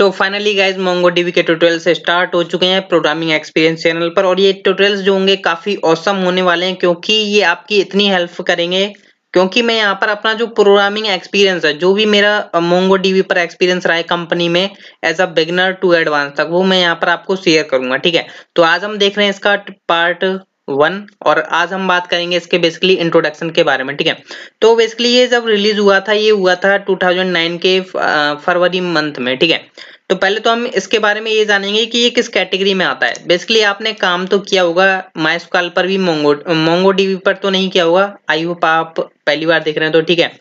So finally guys MongoDB के tutorials start हो चुके हैं प्रोग्रामिंग एक्सपीरियंस चैनल पर। और ये ट्यूटोरियल्स जो होंगे काफी ऑसम होने वाले हैं, क्योंकि ये आपकी इतनी हेल्प करेंगे। क्योंकि मैं यहाँ पर अपना जो प्रोग्रामिंग एक्सपीरियंस है, जो भी मेरा मोंगोडीबी पर एक्सपीरियंस रहा है कंपनी में as a beginner to advance तक, वो मैं यहाँ पर आपको शेयर करूंगा। ठीक है, तो आज हम देख रहे हैं इसका पार्ट 1 और आज हम बात करेंगे इसके बेसिकली इंट्रोडक्शन के बारे में। ठीक है, तो बेसिकली ये जब रिलीज हुआ था, ये हुआ था 2009 के फरवरी मंथ में। ठीक है, तो पहले तो हम इसके बारे में ये जानेंगे कि ये किस कैटेगरी में आता है। बेसिकली आपने काम तो किया होगा माइस्क्ल पर भी, मोंगोडीबी पर तो नहीं किया होगा। आई होप आप पहली बार देख रहे हैं तो ठीक है।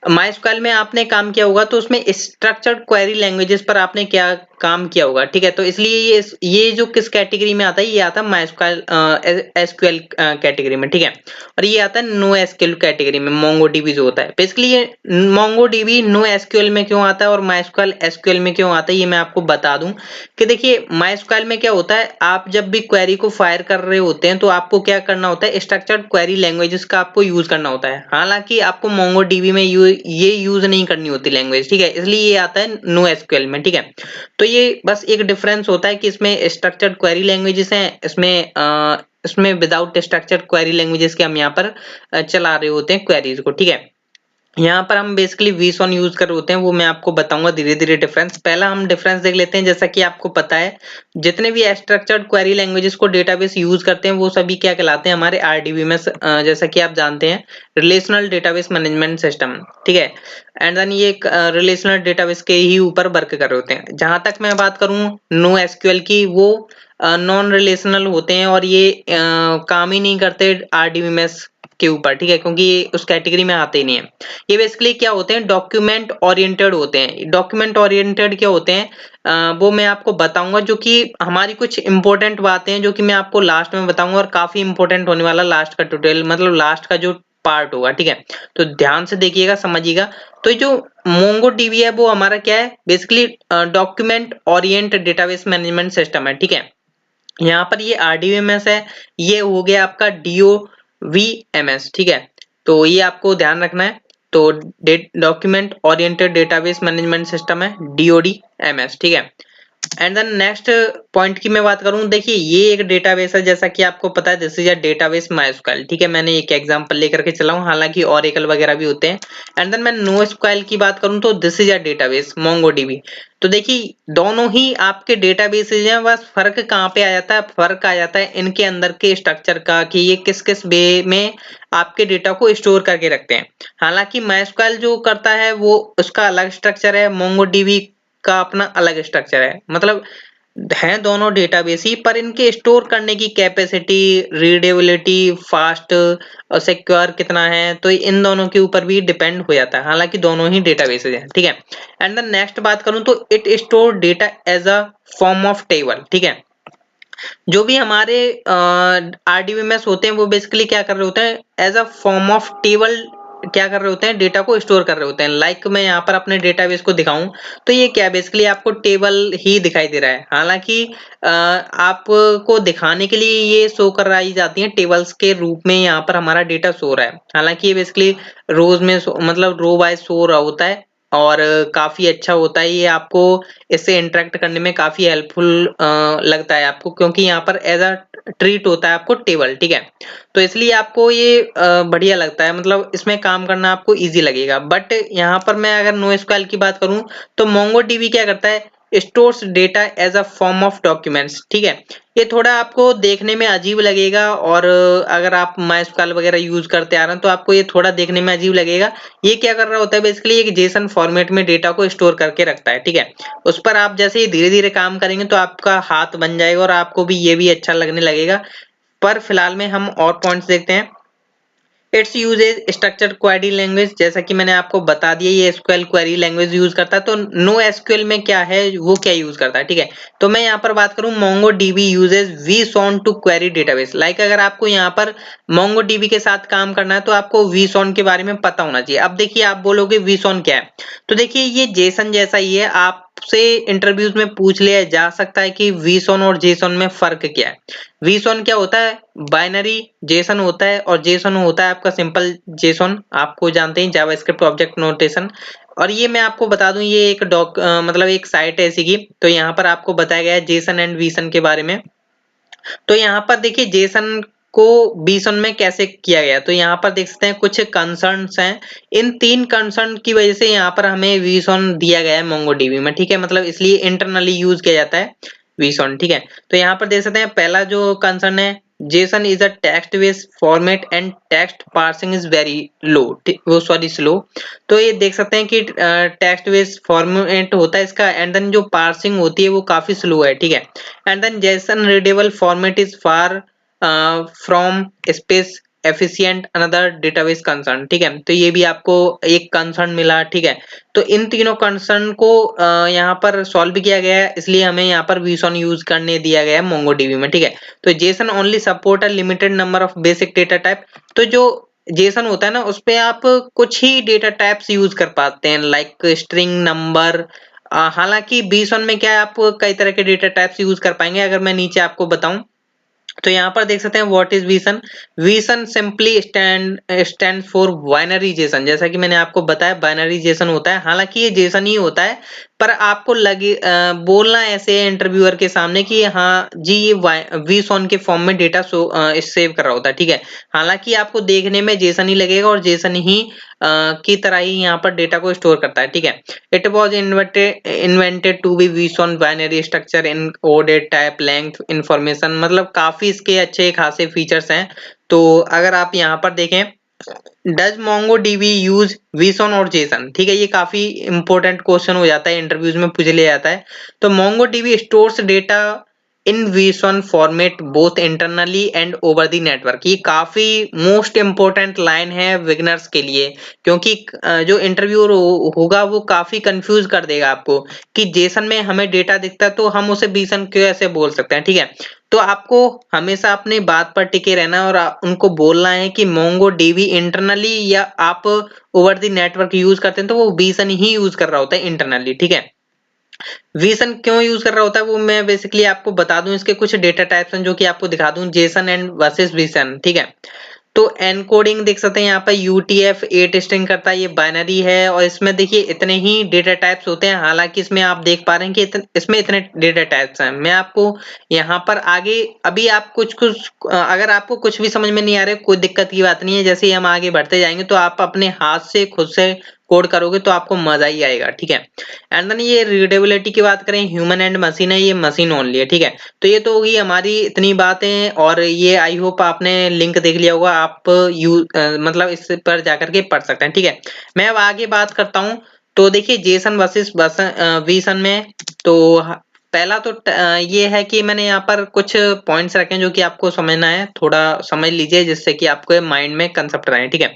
माइस्क्ल में आपने काम किया होगा तो उसमें स्ट्रक्चर्ड क्वेरी लैंग्वेजेस पर आपने क्या काम किया होगा। ठीक है, तो इसलिए ये जो किस कैटेगरी में आता है, ये आता है माइस्क्ल एसक्यूएल कैटेगरी में। ठीक है, और ये आता है नो एसक्यूएल कैटेगरी में। मोंगोडीबी जो होता है बेसिकली, ये मोंगोडीबी नो एसक्यूएल में क्यों आता है और माइस्क्ल एसक्यूएल में क्यों आता है, ये मैं आपको बता दूं कि देखिए माइस्क्ल में क्या होता है, आप जब भी क्वेरी को फायर कर रहे होते हैं तो आपको क्या करना होता है, स्ट्रक्चर्ड क्वेरी लैंग्वेजेस का आपको यूज करना होता है। हालांकि आपको मोंगोडीबी में ये यूज नहीं करनी होती लैंग्वेज। ठीक है, इसलिए ये आता है नो एसक्यूएल में। ठीक है, तो ये बस एक डिफरेंस होता है कि इसमें स्ट्रक्चर्ड क्वेरी लैंग्वेजेस हैं, इसमें विदाउट स्ट्रक्चर्ड क्वेरी लैंग्वेजेस के हम यहाँ पर चला रहे होते हैं क्वेरीज को। ठीक है, यहाँ पर हम बेसिकली VSON यूज कर रहे होते हैं, वो मैं आपको बताऊंगा धीरे धीरे डिफरेंस। पहला हम डिफरेंस देख लेते हैं। जैसा कि आपको पता है, जितने भी स्ट्रक्चर्ड क्वेरी लैंग्वेजेस को डेटाबेस यूज करते हैं वो सभी क्या कहलाते हैं, हमारे RDBMS, जैसा कि आप जानते हैं, रिलेशनल डेटाबेस मैनेजमेंट सिस्टम। ठीक है, एंड देन ये रिलेशनल डेटाबेस के ही ऊपर वर्क कर रहे होते हैं। जहां तक मैं बात करूं नो एसक्यूएल की, वो नॉन रिलेशनल होते हैं और ये काम ही नहीं करते RDBMS के ऊपर। ठीक है, क्योंकि ये उस कैटेगरी में आते ही नहीं है। ये बेसिकली क्या होते हैं, डॉक्यूमेंट ओरिएंटेड होते हैं। डॉक्यूमेंट ओरिएंटेड क्या होते हैं, वो मैं आपको बताऊंगा, जो कि हमारी कुछ इंपॉर्टेंट बातें हैं जो कि मैं आपको लास्ट में बताऊंगा। और काफी इंपॉर्टेंट होने वाला लास्ट का ट्यूटोरियल, मतलब लास्ट का जो पार्ट होगा। ठीक है, तो ध्यान से देखिएगा, समझिएगा। तो जो मोंगोडीबी है वो हमारा क्या है, basically document oriented database management system है। ठीक है, यहाँ पर ये RDBMS है, ये हो गया आपका DOVMS। ठीक है, तो ये आपको ध्यान रखना है। तो document oriented database management system है DODMS। ठीक है, एंड देन नेक्स्ट पॉइंट की मैं बात करूं, देखिए ये एक डेटाबेस है, जैसा कि आपको पता है, this is a database MySQL. ठीक है, मैंने एक एग्जांपल लेकर के चला हूं, हालांकि ओरेकल वगैरह भी होते हैं। एंड देन मैं नोएसक्यूएल की बात करूं तो this is a database MongoDB. तो देखिए दोनों ही आपके डेटाबेसेज हैं, बस फर्क कहाँ पे आ जाता है, फर्क आ जाता है इनके अंदर के स्ट्रक्चर का, कि ये किस किस वे में आपके डेटा को स्टोर करके रखते हैं। हालांकि माइस्क्ल जो करता है वो उसका अलग स्ट्रक्चर है, मोंगोडीबी का अपना अलग स्ट्रक्चर है। मतलब हैं दोनों डेटाबेस ही, पर इनके स्टोर करने की कैपेसिटी, रीडेबिलिटी, फास्ट और सिक्योर कितना है, तो इन दोनों के ऊपर भी डिपेंड हो जाता है। हालांकि दोनों ही डेटाबेसेस हैं। ठीक है, एंड देन नेक्स्ट बात करूं तो it store data as a form of table. ठीक है, जो भी हमारे RDBMS होते हैं वो बेसिकली क्या कर रहे होते हैं, as a form of table क्या कर रहे होते हैं, डेटा को स्टोर कर रहे होते हैं। लाइक मैं यहाँ पर अपने डेटाबेस को दिखाऊं तो ये क्या बेसिकली आपको टेबल ही दिखाई दे रहा है। हालांकि आपको दिखाने के लिए ये शो कराई जाती है टेबल्स के रूप में, यहाँ पर हमारा डेटा शो रहा है। हालांकि ये बेसिकली रोज में मतलब रो वाइज शो रहा होता है, और काफी अच्छा होता है ये। आपको इससे इंटरेक्ट करने में काफी हेल्पफुल लगता है आपको, क्योंकि यहाँ पर एज अ ट्रीट होता है आपको टेबल। ठीक है, तो इसलिए आपको ये बढ़िया लगता है, मतलब इसमें काम करना आपको इजी लगेगा। बट यहाँ पर मैं अगर नोएसक्यूएल की बात करूं तो मोंगोडीबी क्या करता है, stores data as a form of documents. ठीक है, ये थोड़ा आपको देखने में अजीब लगेगा, और अगर आप माइस्क्ल वगैरह यूज करते आ रहे हैं तो आपको ये थोड़ा देखने में अजीब लगेगा। ये क्या कर रहा होता है, बेसिकली एक जेसन फॉर्मेट में डेटा को स्टोर करके रखता है। ठीक है, उस पर आप जैसे ही धीरे धीरे काम करेंगे तो आपका हाथ बन जाएगा और आपको भी ये भी अच्छा लगने लगेगा। पर फिलहाल में हम और पॉइंट्स देखते हैं। Its uses structured query language, जैसा कि मैंने आपको बता दिया, ये एसक्यूएल क्वेरी लैंग्वेज यूज करता है। तो नो एसक्यूएल में क्या है, वो क्या यूज करता है। ठीक है, तो मैं यहाँ पर बात करूं, MongoDB uses VSON to query database. Like अगर आपको यहाँ पर मोंगोडीबी के साथ काम करना है तो आपको VSON के बारे में पता होना चाहिए। अब देखिए आप बोलोगे VSON क्या है, तो देखिए ये जेसन जैसा ही है। आपसे इंटरव्यूज में पूछ लिया जा सकता है कि VSON और जेसन में फर्क क्या है। VSON क्या होता है, बाइनरी जेसन होता है, और जेसन होता है आपका सिंपल जेसन, आपको जानते हैं जावास्क्रिप्ट ऑब्जेक्ट नोटेशन। और ये मैं आपको बता दूं, ये एक मतलब एक साइट है ऐसी की, तो यहाँ पर आपको बताया गया है जेसन एंड विसन के बारे में। तो यहाँ पर देखिए जेसन को बीसन में कैसे किया गया, तो यहाँ पर देख सकते हैं कुछ कंसर्न्स हैं। इन 3 कंसर्न की वजह से यहाँ पर हमें विसन दिया गया है मोंगोडीबी में, ठीक है, मतलब इसलिए इंटरनली यूज किया जाता है विसन, ठीक है। तो यहाँ पर देख सकते हैं पहला जो कंसर्न है, JSON is a text-based format and text parsing is very low, वो सॉरी स्लो। तो ये देख सकते हैं कि टेक्स्ट बेस्ड फॉर्मेट होता है इसका, एंड देन जो पार्सिंग होती है वो काफी स्लो है, ठीक है। And then JSON readable format is far from space efficient another database concern, ठीक है। तो ये भी आपको एक कंसर्न मिला, ठीक है। तो इन तीनों कंसर्न को यहाँ पर सॉल्व किया गया है, इसलिए हमें यहाँ पर विसन यूज करने दिया गया है मोंगोडीबी में, ठीक है। तो Jason only support a limited number of basic data type. तो जो जेसन होता है ना, उस पे आप कुछ ही डेटा टाइप्स यूज कर पाते हैं, लाइक स्ट्रिंग, नंबर। हालांकि बीसन में क्या है, आप कई तरह के डेटा टाइप्स यूज कर पाएंगे। अगर मैं नीचे आपको बताऊं तो यहाँ पर देख सकते हैं what is BSON. BSON simply stand for binary JSON, जैसा कि मैंने आपको बताया बाइनरी जेसन होता है। हालांकि ये जेसन ही होता है, पर आपको लगे बोलना ऐसे है इंटरव्यूअर के सामने कि हाँ जी ये विसन के फॉर्म में डेटा सेव कर रहा होता है, ठीक है। हालांकि आपको देखने में जेसन ही लगेगा और जेसन ही की तरह ही यहाँ पर डेटा को स्टोर करता है, ठीक है। It was invented to be BSON binary structure encoded type length information, मतलब काफी इसके अच्छे खासे फीचर्स हैं। तो अगर आप यहाँ पर देखें, डज मोंगोडीबी यूज विसन और जेसन, ठीक है, ये काफी इंपॉर्टेंट क्वेश्चन हो जाता है, इंटरव्यूज में पूछ लिया जाता है। तो MongoDB stores data in BSON format both internally and over the network. ये काफी मोस्ट इंपॉर्टेंट लाइन है बिगिनर्स के लिए, क्योंकि जो इंटरव्यूअर होगा वो काफी कंफ्यूज कर देगा आपको कि जेसन में हमें डेटा दिखता है तो हम उसे विसन कैसे बोल सकते हैं, ठीक है। तो आपको हमेशा अपनी बात पर टिके रहना है और उनको बोलना है कि मोंगोडीबी इंटरनली या आप ओवर द नेटवर्क यूज करते हैं तो वो विसन ही यूज कर रहा होता है इंटरनली, ठीक है। विसन क्यों यूज कर रहा होता है वो मैं बेसिकली आपको बता दूं, इसके कुछ डेटा टाइप्स हैं जो कि आपको दिखा दूं, जेसन एंड वर्सेस विसन, ठीक है। तो एनकोडिंग देख सकते हैं यहाँ पर UTF-8 स्ट्रिंग करता है, ये बाइनरी है और इसमें देखिए इतने ही डेटा टाइप्स होते हैं। हालांकि इसमें आप देख पा रहे हैं कि इसमें इतने डेटा टाइप्स हैं। मैं आपको यहाँ पर आगे अभी आप कुछ कुछ अगर आपको कुछ भी समझ में नहीं आ रहा है, कोई दिक्कत की बात नहीं है। जैसे ही हम आगे बढ़ते जाएंगे तो आप अपने हाथ से खुद से कोड करोगे तो आपको मजा ही आएगा, ठीक है। एंड देन ये रीडेबिलिटी की बात करें, ह्यूमन एंड मशीन है, ये मशीन ओनली है, ठीक है। तो ये तो होगी हमारी इतनी बातें, और ये आई होप आपने लिंक देख लिया होगा, आप मतलब इस पर जाकर के पढ़ सकते हैं, ठीक है। मैं अब आगे बात करता हूँ। तो देखिए जेसन वर्सेस विसन में, तो पहला तो ये है कि मैंने यहाँ पर कुछ पॉइंट्स रखे हैं जो कि आपको समझना है, थोड़ा समझ लीजिए जिससे कि आपको माइंड में कंसेप्ट रहे, ठीक है।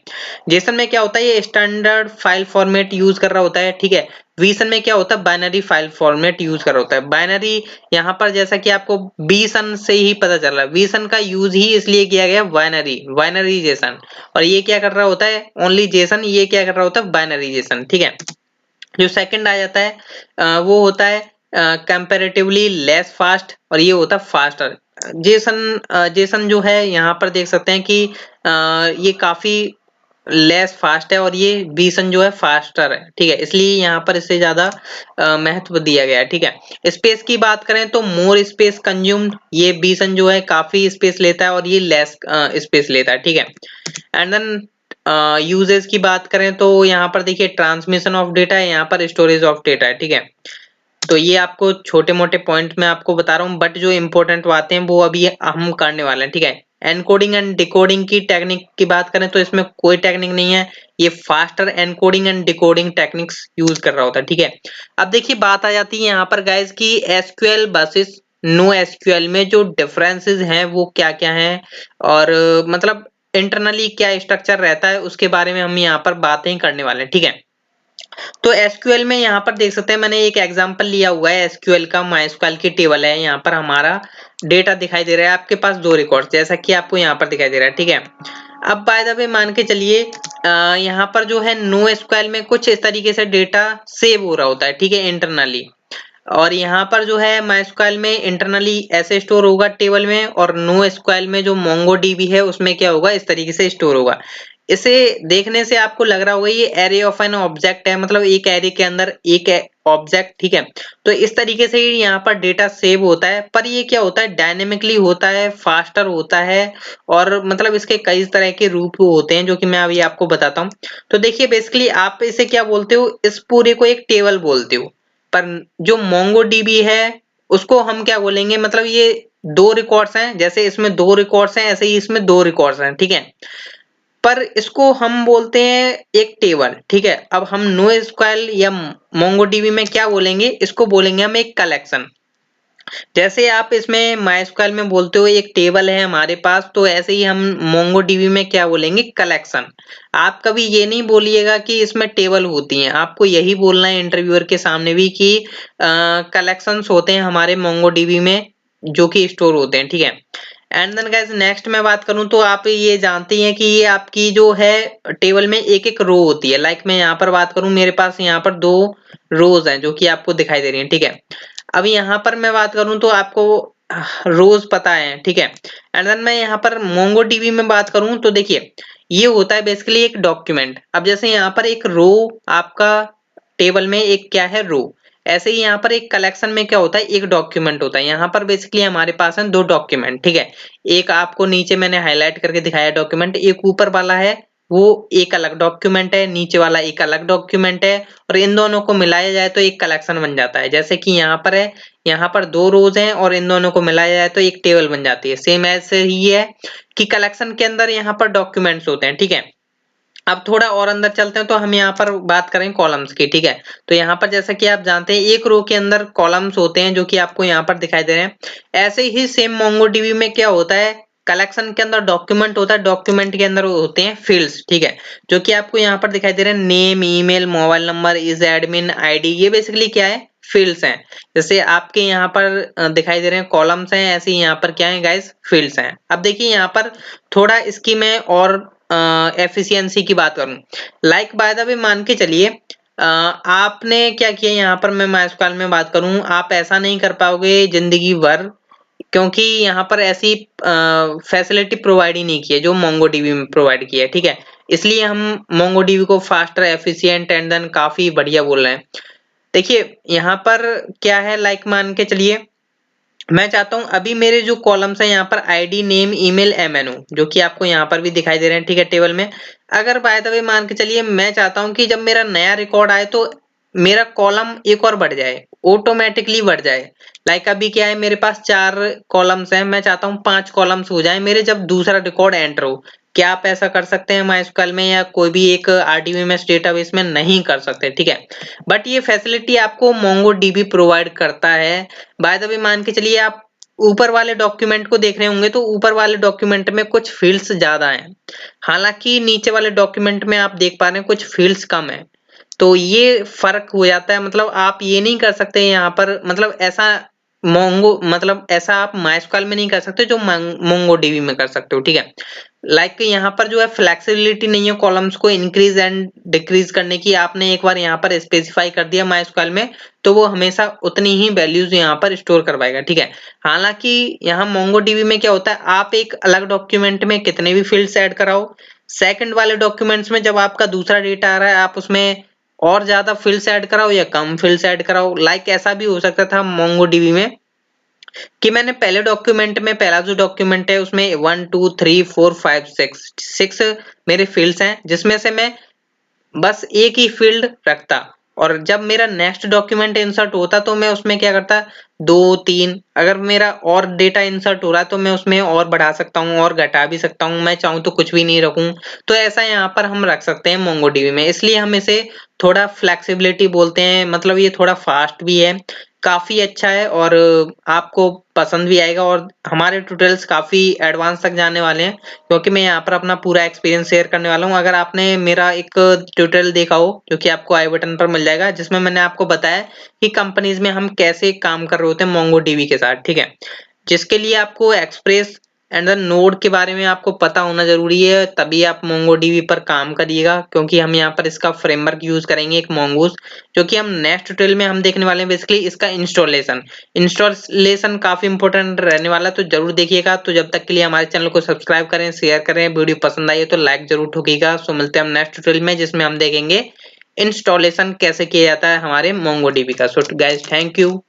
जेसन में क्या होता है, ये स्टैंडर्ड फाइल फॉर्मेट यूज कर रहा होता है, ठीक है। विसन में क्या होता है, बाइनरी फाइल फॉर्मेट यूज कर रहा होता है। बाइनरी यहाँ पर जैसा कि आपको विसन से ही पता चल रहा है, विसन का यूज ही इसलिए किया गया बाइनरी बाइनरी जेसन। और ये क्या कर रहा होता है, ओनली जेसन, ये क्या कर रहा होता है, बाइनरी जेसन, ठीक है। जो सेकंड आ जाता है वो होता है कंपैरेटिवली लेस फास्ट, और ये होता है फास्टर। जेसन जेसन जो है यहाँ पर देख सकते हैं कि ये काफी लेस फास्ट है और ये बीसन जो है फास्टर है, ठीक है। इसलिए यहाँ पर इससे ज्यादा महत्व दिया गया है, ठीक है। स्पेस की बात करें तो मोर स्पेस कंज्यूम्ड, ये बीसन जो है काफी स्पेस लेता है और ये लेस स्पेस लेता है, ठीक है। एंड देन यूजेस की बात करें तो यहाँ पर देखिए ट्रांसमिशन ऑफ डेटा है, यहाँ पर स्टोरेज ऑफ डेटा है, ठीक है। तो ये आपको छोटे मोटे पॉइंट में आपको बता रहा हूँ, बट जो इंपॉर्टेंट बातें हैं वो अभी हम करने वाले हैं, ठीक है। एनकोडिंग एंड डिकोडिंग की टेक्निक की बात करें तो इसमें कोई टेक्निक नहीं है, ये faster encoding and decoding techniques use कर रहा होता है, ठीक है। अब देखिए बात आ जाती है यहाँ पर गाइस की एसक्यूएल वर्सेस नो एसक्यूएल में जो डिफरेंसेस हैं वो क्या क्या हैं, और मतलब इंटरनली क्या स्ट्रक्चर रहता है उसके बारे में हम यहाँ पर बातें करने वाले हैं, ठीक है। तो एसक्यूएल में यहाँ पर देख सकते हैं मैंने एक एग्जांपल लिया हुआ है एसक्यूएल का, माइस्क्यूएल की टेबल है। यहाँ पर हमारा डेटा दिखाई दे रहा है, आपके पास 2 रिकॉर्ड जैसा कि आपको यहाँ पर दिखाई दे रहा है, ठीक है। अब बाय द वे मान के चलिए यहाँ पर जो है नो एसक्यूएल में कुछ इस तरीके से डेटा सेव हो रहा होता है, ठीक है, इंटरनली। और यहाँ पर जो है माइस्क्यूएल में इंटरनली ऐसे स्टोर होगा टेबल में, और नो एसक्यूएल में जो मोंगोडीबी है उसमें क्या होगा, इस तरीके से स्टोर होगा। इसे देखने से आपको लग रहा होगा ये एरे ऑफ एन ऑब्जेक्ट है, मतलब एक एरे के अंदर एक ऑब्जेक्ट, ठीक है। तो इस तरीके से यहाँ पर डेटा सेव होता है, पर ये क्या होता है, डायनेमिकली होता है, फास्टर होता है, और मतलब इसके कई तरह के रूप होते हैं जो कि मैं अभी आपको बताता हूँ। तो देखिए बेसिकली आप इसे क्या बोलते हो, इस पूरे को एक टेबल बोलते हो, पर जो मोंगोडीबी है उसको हम क्या बोलेंगे, मतलब ये दो रिकॉर्ड्स हैं, जैसे इसमें दो रिकॉर्ड्स हैं ऐसे ही इसमें दो रिकॉर्ड्स हैं, ठीक है। पर इसको हम बोलते हैं एक टेबल, ठीक है। अब हम NoSQL या मोंगोडीबी में क्या बोलेंगे, इसको बोलेंगे हम एक कलेक्शन। जैसे आप इसमें MySQL में बोलते हो एक टेबल है हमारे पास, तो ऐसे ही हम मोंगोडीबी में क्या बोलेंगे, कलेक्शन। आप कभी ये नहीं बोलिएगा कि इसमें टेबल होती हैं, आपको यही बोलना है इंटरव्यूअर के सामने भी कि कलेक्शंस होते हैं हमारे मोंगोडीबी में जो कि स्टोर होते हैं, ठीक है। एंड देन गाइस नेक्स्ट मैं बात करूं तो आप ये जानते हैं कि ये आपकी जो है टेबल में एक एक रो होती है। लाइक मैं यहाँ पर बात करूं, मेरे पास यहाँ पर दो रोज हैं जो कि आपको दिखाई दे रही हैं, ठीक है। अब यहाँ पर मैं बात करूं तो आपको रोज पता है, ठीक है। एंड देन मैं यहाँ पर मोंगोडीबी में बात करूं तो देखिए ये होता है बेसिकली एक डॉक्यूमेंट। अब जैसे यहाँ पर एक रो आपका टेबल में एक क्या है, रो, ऐसे ही यहाँ पर एक कलेक्शन में क्या होता है, एक डॉक्यूमेंट होता है। यहाँ पर बेसिकली हमारे पास है दो डॉक्यूमेंट, ठीक है। एक आपको नीचे मैंने हाईलाइट करके दिखाया डॉक्यूमेंट, एक ऊपर वाला है वो एक अलग डॉक्यूमेंट है, नीचे वाला एक अलग डॉक्यूमेंट है, और इन दोनों को मिलाया जाए तो एक कलेक्शन बन जाता है। जैसे कि यहाँ पर है, यहाँ पर दो रोज हैं और इन दोनों को मिलाया जाए तो एक टेबल बन जाती है। सेम ऐसे ही है कि कलेक्शन के अंदर यहाँ पर डॉक्यूमेंट्स होते हैं, ठीक है। अब थोड़ा और अंदर चलते हैं तो हम यहाँ पर बात करें कॉलम्स की, ठीक है। तो यहाँ पर जैसा कि आप जानते हैं एक रो के अंदर कॉलम्स होते हैं जो कि आपको यहाँ पर दिखाई दे रहे हैं। ऐसे ही सेम मोंगोडीबी में क्या होता है, कलेक्शन के अंदर डॉक्यूमेंट होता है, डॉक्यूमेंट के अंदर होते हैं फील्ड्स, ठीक है। जो कि आपको यहाँ पर दिखाई दे रहे हैं, name, email, mobile number, is admin ID, ये बेसिकली क्या है, फील्ड्स हैं। जैसे आपके यहाँ पर दिखाई दे रहे हैं कॉलम्स हैं, ऐसे ही यहाँ पर क्या है गाइस, फील्ड्स हैं। अब देखिए यहाँ पर थोड़ा इसकी मैं और एफिशिएंसी की बात करूं, लाइक बाय द वे मान के चलिए आपने क्या किया, यहाँ पर मैं MySQL में बात करूं, आप ऐसा नहीं कर पाओगे जिंदगी भर, क्योंकि यहाँ पर ऐसी फैसिलिटी प्रोवाइड ही नहीं की है जो मोंगोडीबी में प्रोवाइड की है, ठीक है। इसलिए हम मोंगोडीबी को फास्टर, एफिशिएंट एंड देन काफी बढ़िया बोल रहे हैं। देखिए यहाँ पर क्या है, लाइक मान के चलिए मैं चाहता हूं अभी मेरे जो कॉलम्स हैं यहाँ पर आईडी, नेम, ईमेल, एमएनओ, जो कि आपको यहाँ पर भी दिखाई दे रहे हैं, ठीक है, टेबल में। अगर बाय द वे मान के चलिए मैं चाहता हूं कि जब मेरा नया रिकॉर्ड आए तो मेरा कॉलम एक और बढ़ जाए, ऑटोमेटिकली बढ़ जाए। लाइक अभी क्या है, मेरे पास 4 कॉलम्स हैं, मैं चाहता हूं 5 कॉलम्स हो जाए मेरे जब दूसरा रिकॉर्ड एंटर हो। क्या आप ऐसा कर सकते हैं MySQL में या कोई भी एक RDBMS डेटाबेस में? नहीं कर सकते, ठीक है। बट ये फैसिलिटी आपको MongoDB प्रोवाइड करता है। बाय द वे मान के चलिए आप ऊपर वाले डॉक्यूमेंट को देख रहे होंगे तो ऊपर वाले डॉक्यूमेंट में कुछ फील्ड्स ज्यादा हैं, हालांकि नीचे वाले डॉक्यूमेंट में आप देख पा रहे हैं कुछ फील्ड्स कम है। तो ये फर्क हो जाता है, मतलब आप ये नहीं कर सकते यहाँ पर, मतलब ऐसा मतलब ऐसा आप MySQL में नहीं कर सकते जो मोंगोडीबी में कर सकते हो, ठीक है। लाइक यहाँ पर जो है फ्लेक्सिबिलिटी नहीं है कॉलम्स को इंक्रीज एंड डिक्रीज करने की। आपने एक बार यहाँ पर स्पेसिफाई कर दिया MySQL में तो वो हमेशा उतनी ही वैल्यूज यहाँ पर स्टोर करवाएगा, ठीक है। हालांकि यहाँ मोंगोडीबी में क्या होता है, आप एक अलग डॉक्यूमेंट में कितने भी फील्ड्स ऐड कराओ, सेकंड वाले डॉक्यूमेंट्स में जब आपका दूसरा डेटा आ रहा है आप उसमें और ज्यादा फील्ड्स ऐड कराओ या कम फील्ड्स ऐड कराओ। लाइक ऐसा भी हो सकता था मोंगोडीबी में कि मैंने पहले डॉक्यूमेंट में, पहला जो डॉक्यूमेंट है उसमें 1 2 3 4 5 6 मेरे फील्ड्स हैं, जिसमें से मैं बस एक ही फील्ड रखता, और जब मेरा नेक्स्ट डॉक्यूमेंट इंसर्ट होता तो मैं उसमें क्या करता, 2 3, अगर मेरा और डेटा इंसर्ट हो रहा है तो मैं उसमें और बढ़ा सकता हूँ और घटा भी सकता हूँ, मैं चाहूँ तो कुछ भी नहीं रखूं। तो ऐसा यहाँ पर हम रख सकते हैं मोंगोडीबी में, इसलिए हम इसे थोड़ा फ्लेक्सिबिलिटी बोलते हैं। मतलब ये थोड़ा फास्ट भी है, काफी अच्छा है और आपको पसंद भी आएगा, और हमारे ट्यूटोरियल्स काफी एडवांस तक जाने वाले हैं क्योंकि मैं यहाँ पर अपना पूरा एक्सपीरियंस शेयर करने वाला हूँ। अगर आपने मेरा एक ट्यूटोरियल देखा हो जो कि आपको आई बटन पर मिल जाएगा, जिसमें मैंने आपको बताया कि कंपनीज में हम कैसे काम कर रहे होते हैं मोंगोडीबी के साथ, ठीक है। जिसके लिए आपको एक्सप्रेस एंड देन नोड के बारे में आपको पता होना जरूरी है, तभी आप MongoDB पर काम करिएगा, क्योंकि हम यहाँ पर इसका फ्रेमवर्क यूज करेंगे एक Mongoose, जो कि हम नेक्स्ट ट्यूटोरियल में हम देखने वाले हैं बेसिकली इसका इंस्टॉलेशन काफी इंपॉर्टेंट रहने वाला है, तो जरूर देखिएगा। तो जब तक के लिए हमारे चैनल को सब्सक्राइब करें, शेयर करें, वीडियो पसंद आई है तो लाइक जरूर ठोकिएगा। सो मिलते हैं हम नेक्स्ट ट्यूटोरियल में, जिसमें हम देखेंगे इंस्टॉलेशन कैसे किया जाता है हमारे MongoDB का। So guys, thank you.